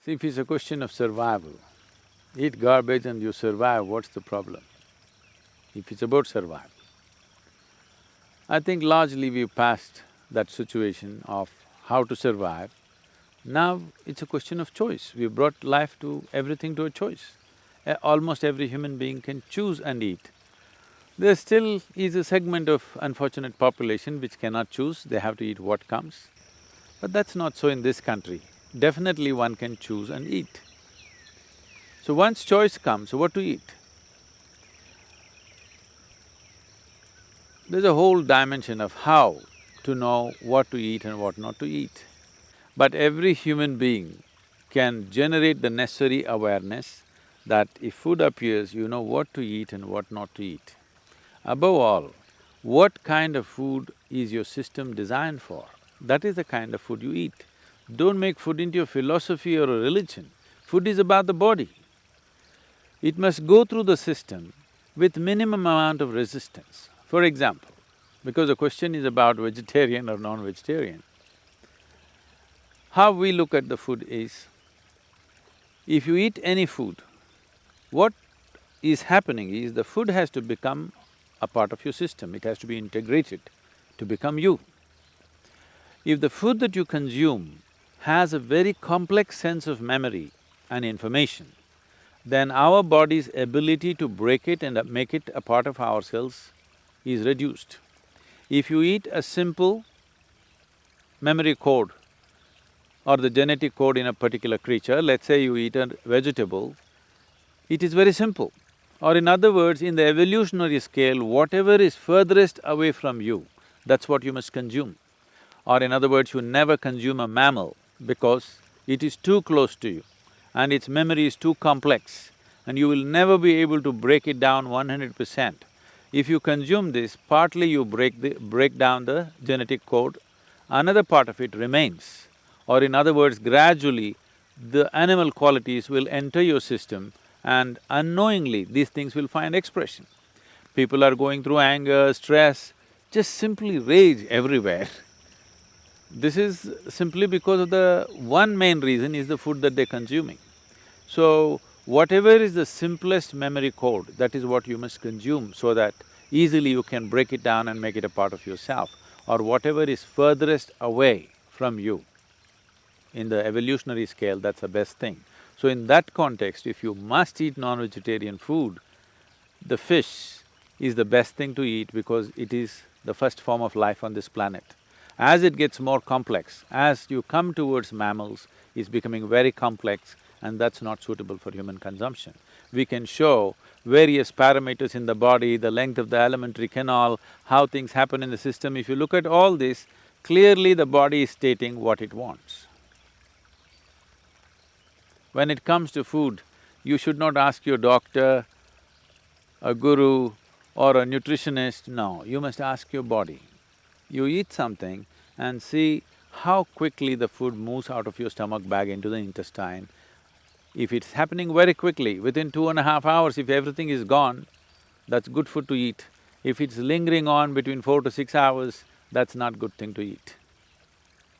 See, if it's a question of survival, eat garbage and you survive, what's the problem? If it's about survival. I think largely we've passed that situation of how to survive. Now it's a question of choice. We've brought life to everything to a choice. Almost every human being can choose and eat. There still is a segment of unfortunate population which cannot choose, they have to eat what comes. But that's not so in this country. Definitely one can choose and eat. So once choice comes, what to eat? There's a whole dimension of how to know what to eat and what not to eat. But every human being can generate the necessary awareness that if food appears, you know what to eat and what not to eat. Above all, what kind of food is your system designed for? That is the kind of food you eat. Don't make food into a philosophy or a religion. Food is about the body. It must go through the system with minimum amount of resistance. For example, because the question is about vegetarian or non-vegetarian, how we look at the food is, if you eat any food, what is happening is the food has to become a part of your system, it has to be integrated to become you. If the food that you consume has a very complex sense of memory and information, then our body's ability to break it and make it a part of ourselves is reduced. If you eat a simple memory code or the genetic code in a particular creature, let's say you eat a vegetable, it is very simple. Or in other words, in the evolutionary scale, whatever is furthest away from you, that's what you must consume. Or in other words, you never consume a mammal because it is too close to you and its memory is too complex and you will never be able to break it down 100%. If you consume this, partly you break down the genetic code, another part of it remains. Or in other words, gradually the animal qualities will enter your system and unknowingly these things will find expression. People are going through anger, stress, just simply rage everywhere. This is simply because of the one main reason is the food that they're consuming. So, whatever is the simplest memory code, that is what you must consume so that easily you can break it down and make it a part of yourself, or whatever is furthest away from you. In the evolutionary scale, that's the best thing. So in that context, if you must eat non-vegetarian food, the fish is the best thing to eat because it is the first form of life on this planet. As it gets more complex, as you come towards mammals, it's becoming very complex and that's not suitable for human consumption. We can show various parameters in the body, the length of the alimentary canal, how things happen in the system. If you look at all this, clearly the body is stating what it wants. When it comes to food, you should not ask your doctor, a guru or a nutritionist, no, you must ask your body. You eat something and see how quickly the food moves out of your stomach bag into the intestine. If it's happening very quickly, within 2.5 hours, if everything is gone, that's good food to eat. If it's lingering on between 4 to 6 hours, that's not good thing to eat.